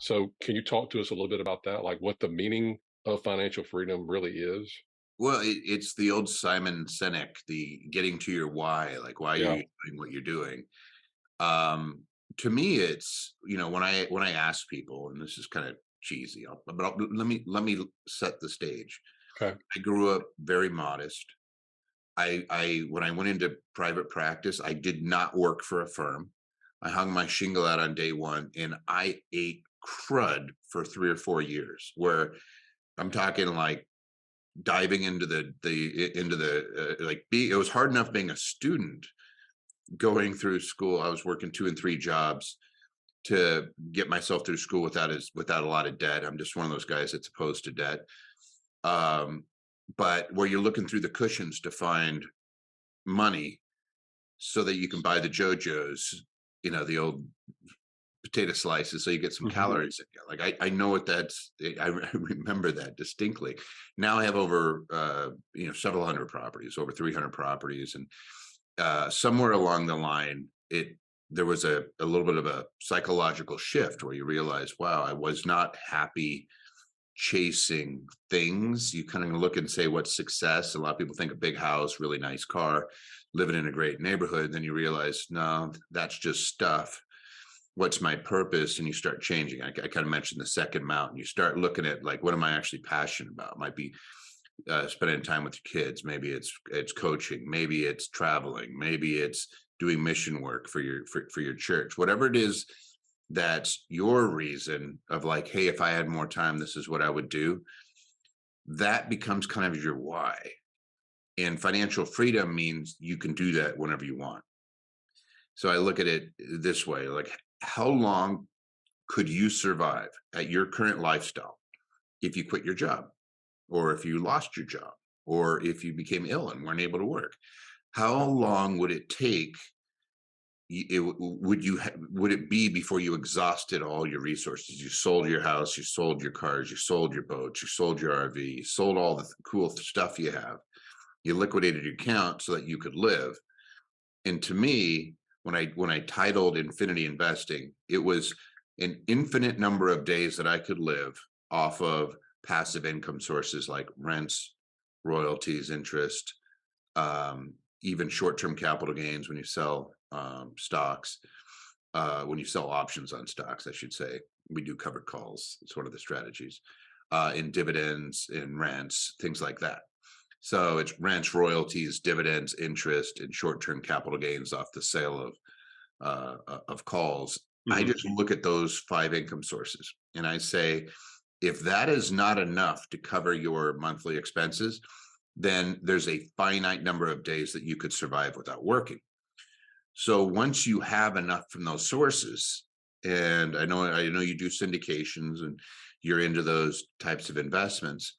So can you talk to us a little bit about that? Like what the meaning of financial freedom really is? Well, it's the old Simon Sinek, the getting to your why, like why are Yeah. you doing what you're doing? Um, to me, it's when I ask people, and this is kind of cheesy, let me set the stage. Okay. I grew up very modest. I when I went into private practice, I did not work for a firm. I hung my shingle out on day one, and I ate crud for 3 or 4 years. Where I'm talking like diving into it was hard enough being a student going through school. I was working 2 and 3 jobs to get myself through school without a lot of debt. I'm just one of those guys that's opposed to debt. um but where you're looking through the cushions to find money so that you can buy the JoJo's, the old potato slices, so you get some Hmm. calories in you. Like I know what that's. I remember that distinctly. Now I have over several hundred properties, over 300 properties, and somewhere along the line, there was a little bit of a psychological shift where you realize, wow, I was not happy chasing things. You kind of look and say, what's success? A lot of people think a big house, really nice car, living in a great neighborhood. Then you realize, no, that's just stuff. What's my purpose? And you start changing. I kind of mentioned the second mountain. You start looking at like, what am I actually passionate about? It might be spending time with your kids. Maybe it's coaching. Maybe it's traveling. Maybe it's doing mission work for your church. Whatever it is, that's your reason of like, hey, if I had more time, this is what I would do. That becomes kind of your why. And financial freedom means you can do that whenever you want. So I look at it this way, like, how long could you survive at your current lifestyle if you quit your job, or if you lost your job, or if you became ill and weren't able to work? How long would it take? Would it be before you exhausted all your resources? You sold your house, you sold your cars, you sold your boats, you sold your RV, you sold all the cool stuff you have. You liquidated your account so that you could live. And to me, when I titled Infinity Investing, it was an infinite number of days that I could live off of passive income sources like rents, royalties, interest, even short-term capital gains when you sell stocks, when you sell options on stocks, I should say. We do covered calls. It's one of the strategies, in dividends, in rents, things like that. So it's rents, royalties, dividends, interest, and short-term capital gains off the sale of calls. I Hmm. just look at those five income sources and I say, if that is not enough to cover your monthly expenses, then there's a finite number of days that you could survive without working. So once you have enough from those sources, and I know you do syndications and you're into those types of investments.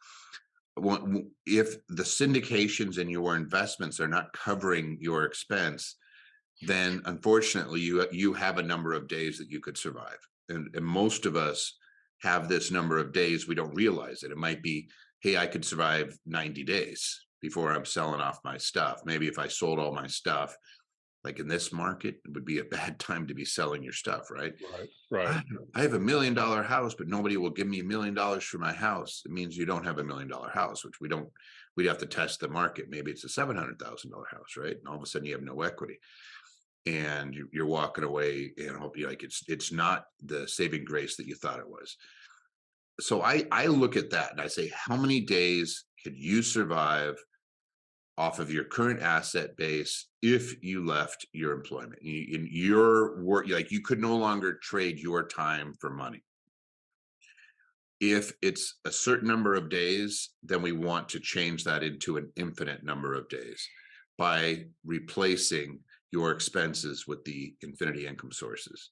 If the syndications and your investments are not covering your expense, then unfortunately you have a number of days that you could survive. And most of us have this number of days. We don't realize it. It might be, hey, I could survive 90 days before I'm selling off my stuff. Maybe if I sold all my stuff, like in this market, it would be a bad time to be selling your stuff, right? Right. Right. I have $1 million house, but nobody will give me $1 million for my house. It means you don't have $1 million house, which we don't. We'd have to test the market. Maybe it's a $700,000 house, right? And all of a sudden you have no equity, and you're walking away and hope you like it's not the saving grace that you thought it was. So I look at that and I say, how many days could you survive off of your current asset base if you left your employment? In your work, like you could no longer trade your time for money. If it's a certain number of days, then we want to change that into an infinite number of days by replacing your expenses with the infinity income sources.